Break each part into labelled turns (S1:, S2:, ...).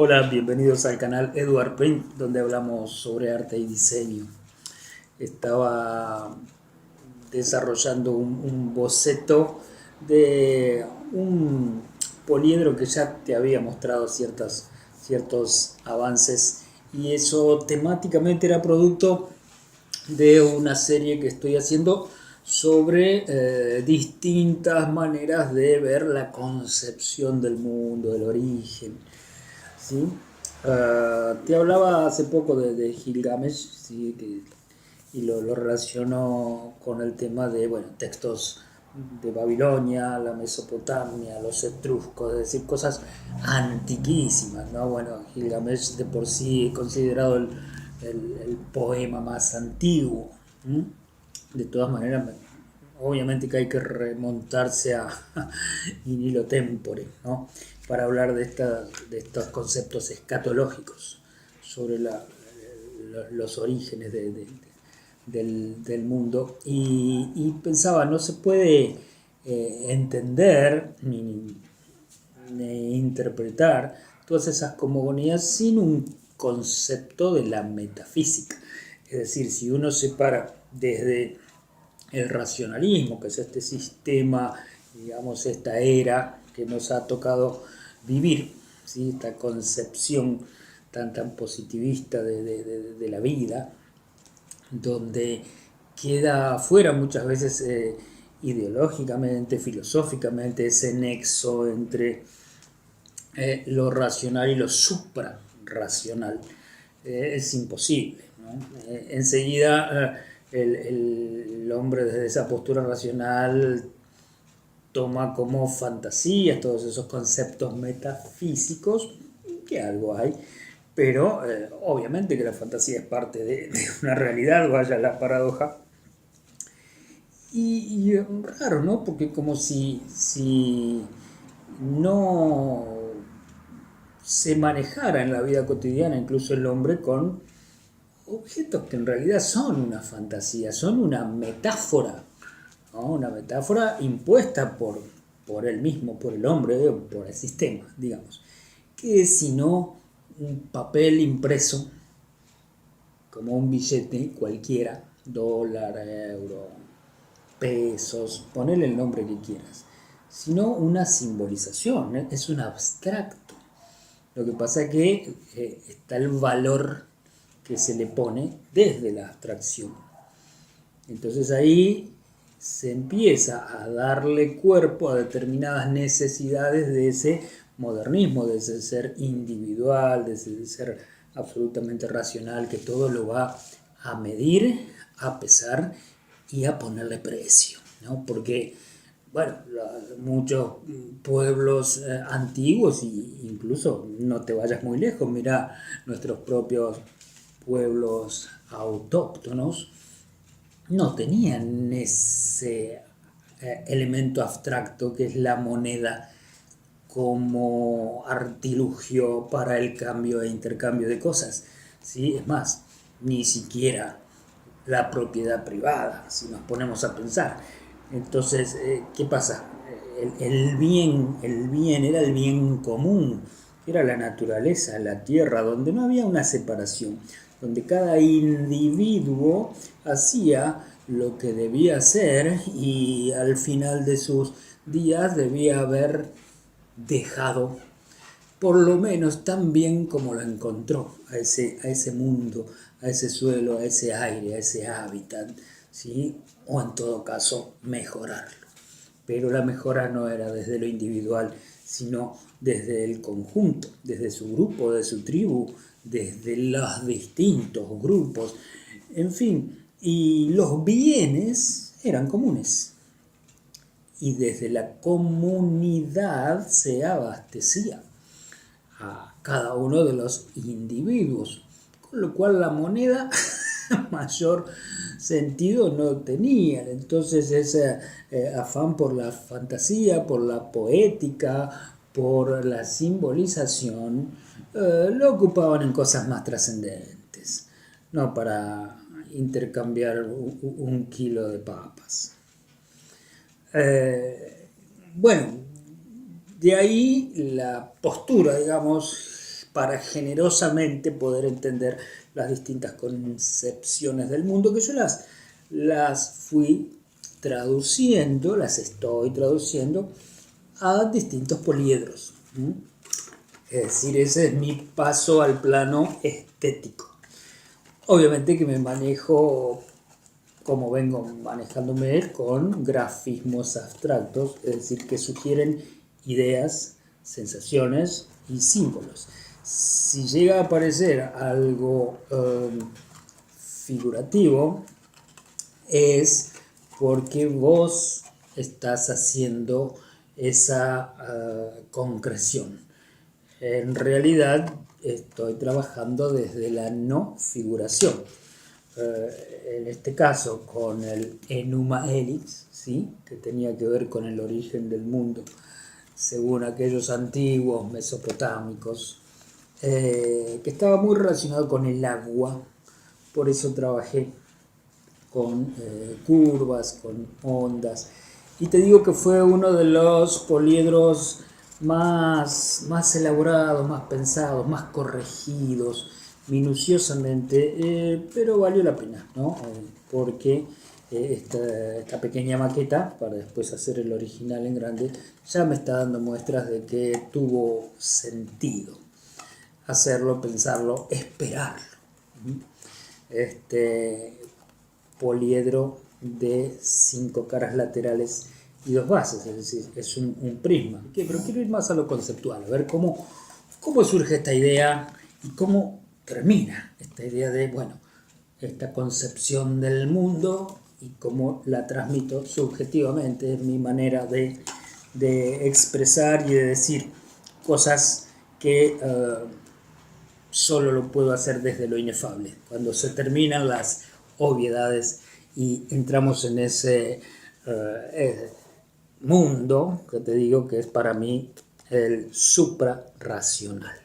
S1: Hola, bienvenidos al canal Edward Print, donde hablamos sobre arte y diseño. Estaba desarrollando un boceto de un poliedro que ya te había mostrado ciertos avances, y eso temáticamente era producto de una serie que estoy haciendo sobre distintas maneras de ver la concepción del mundo, del origen. ¿Sí? Te hablaba hace poco de Gilgamesh, ¿sí? Y lo relaciono con el tema de, bueno, textos de Babilonia, la Mesopotamia, los etruscos, es decir, cosas antiquísimas, ¿no? Bueno, Gilgamesh de por sí es considerado el poema más antiguo. ¿Mm? De todas maneras, obviamente que hay que remontarse a in illo tempore, ¿no? Para hablar de estos conceptos escatológicos sobre los orígenes del mundo. Y pensaba, no se puede entender ni interpretar todas esas cosmogonías sin un concepto de la metafísica. Es decir, si uno separa desde el racionalismo, que es este sistema, digamos, esta era que nos ha tocado vivir, ¿sí? Esta concepción tan positivista de la vida, donde queda fuera muchas veces ideológicamente, filosóficamente, ese nexo entre lo racional y lo suprarracional. Es imposible, ¿no? Enseguida el hombre desde esa postura racional toma como fantasías todos esos conceptos metafísicos, que algo hay, pero obviamente que la fantasía es parte de una realidad, vaya la paradoja. Y raro, ¿no? Porque como si no se manejara en la vida cotidiana, incluso el hombre, con objetos que en realidad son una fantasía, son una metáfora, ¿no? Una metáfora impuesta por él mismo, por el hombre, por el sistema, digamos, que es sino un papel impreso, como un billete cualquiera, dólar, euro, pesos, ponele el nombre que quieras, sino una simbolización, ¿eh? Es un abstracto. Lo que pasa es que está el valor que se le pone desde la abstracción. Entonces ahí se empieza a darle cuerpo a determinadas necesidades de ese modernismo, de ese ser individual, de ese ser absolutamente racional, que todo lo va a medir, a pesar y a ponerle precio, ¿no? Porque, bueno, muchos pueblos antiguos, y incluso no te vayas muy lejos, mira nuestros propios pueblos autóctonos, no tenían ese elemento abstracto que es la moneda como artilugio para el cambio e intercambio de cosas. ¿Sí? Es más, ni siquiera la propiedad privada, si nos ponemos a pensar. Entonces, ¿qué pasa? El bien era el bien común, era la naturaleza, la tierra, donde no había una separación, donde cada individuo hacía lo que debía hacer y al final de sus días debía haber dejado por lo menos tan bien como lo encontró, a ese mundo, a ese suelo, a ese aire, a ese hábitat, ¿sí? O en todo caso mejorarlo. Pero la mejora no era desde lo individual, sino desde el conjunto, desde su grupo, de su tribu, desde los distintos grupos, en fin, y los bienes eran comunes. Y desde la comunidad se abastecía a cada uno de los individuos, con lo cual la moneda mayor sentido no tenía. Entonces ese afán por la fantasía, por la poética, por la simbolización, lo ocupaban en cosas más trascendentes, no para intercambiar un kilo de papas. Bueno, de ahí la postura, digamos, para generosamente poder entender las distintas concepciones del mundo, que yo las fui traduciendo, las estoy traduciendo a distintos poliedros. Es decir, ese es mi paso al plano estético. Obviamente que me manejo, como vengo manejándome, con grafismos abstractos, es decir, que sugieren ideas, sensaciones y símbolos. Si llega a aparecer algo figurativo, es porque vos estás haciendo esa concreción. En realidad estoy trabajando desde la no figuración. En este caso con el Enuma Elix, ¿sí? Que tenía que ver con el origen del mundo, según aquellos antiguos mesopotámicos, que estaba muy relacionado con el agua. Por eso trabajé con curvas, con ondas. Y te digo que fue uno de los poliedros más elaborados, más pensados, más corregidos, minuciosamente, pero valió la pena, ¿no? Porque esta pequeña maqueta, para después hacer el original en grande, ya me está dando muestras de que tuvo sentido hacerlo, pensarlo, esperarlo. Poliedro de 5 caras laterales y 2 bases, es decir, es un prisma. Pero quiero ir más a lo conceptual, a ver cómo surge esta idea y cómo termina esta idea de, esta concepción del mundo y cómo la transmito subjetivamente, es mi manera de expresar y de decir cosas que solo lo puedo hacer desde lo inefable. Cuando se terminan las obviedades y entramos en ese mundo que te digo que es para mí el suprarracional.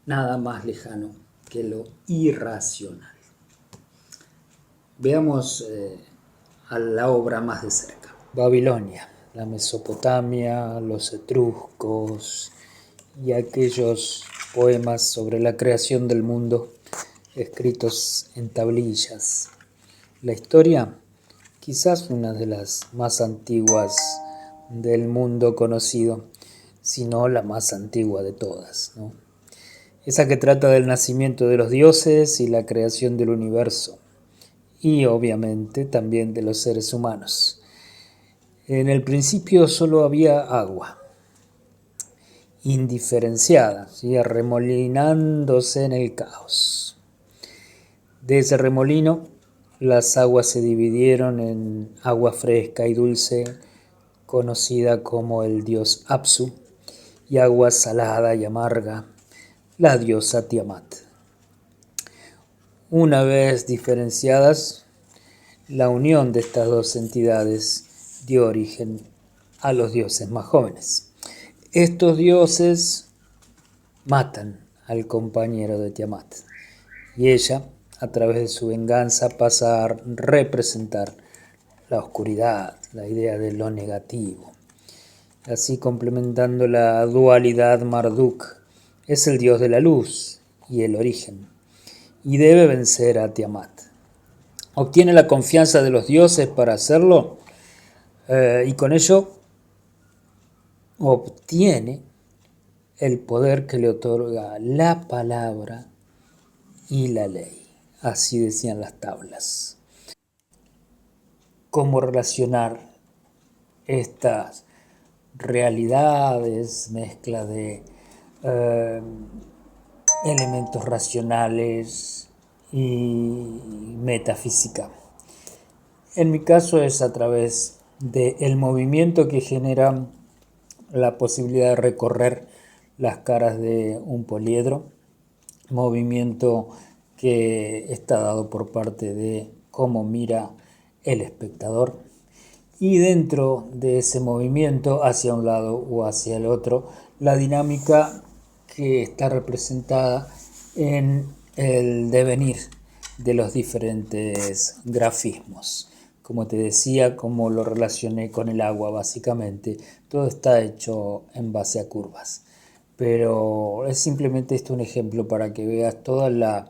S1: Nada más lejano que lo irracional. Veamos a la obra más de cerca. Babilonia, la Mesopotamia, los etruscos y aquellos poemas sobre la creación del mundo escritos en tablillas. La historia, quizás una de las más antiguas del mundo conocido, si no la más antigua de todas, ¿no? Esa que trata del nacimiento de los dioses y la creación del universo, y obviamente también de los seres humanos. En el principio solo había agua, indiferenciada, ¿sí? Arremolinándose en el caos. De ese remolino, las aguas se dividieron en agua fresca y dulce, conocida como el dios Apsu, y agua salada y amarga, la diosa Tiamat. Una vez diferenciadas, la unión de estas dos entidades dio origen a los dioses más jóvenes. Estos dioses matan al compañero de Tiamat y ella, a través de su venganza, pasa a representar la oscuridad, la idea de lo negativo. Así, complementando la dualidad, Marduk es el dios de la luz y el origen y debe vencer a Tiamat. Obtiene la confianza de los dioses para hacerlo y con ello obtiene el poder que le otorga la palabra y la ley. Así decían las tablas. ¿Cómo relacionar estas realidades, mezcla de elementos racionales y metafísica? En mi caso es a través del movimiento que genera la posibilidad de recorrer las caras de un poliedro, movimiento que está dado por parte de cómo mira el espectador, y dentro de ese movimiento hacia un lado o hacia el otro, la dinámica que está representada en el devenir de los diferentes grafismos. Como te decía, como lo relacioné con el agua, básicamente todo está hecho en base a curvas. pero es simplemente esto un ejemplo para que veas toda la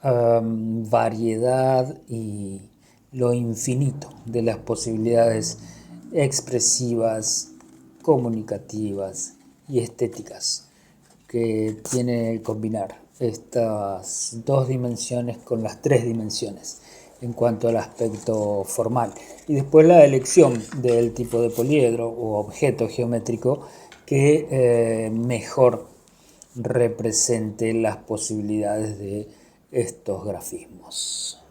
S1: variedad y lo infinito de las posibilidades expresivas, comunicativas y estéticas que tiene el combinar estas dos dimensiones con las tres dimensiones en cuanto al aspecto formal. Y después la elección del tipo de poliedro o objeto geométrico que mejor represente las posibilidades de estos grafismos.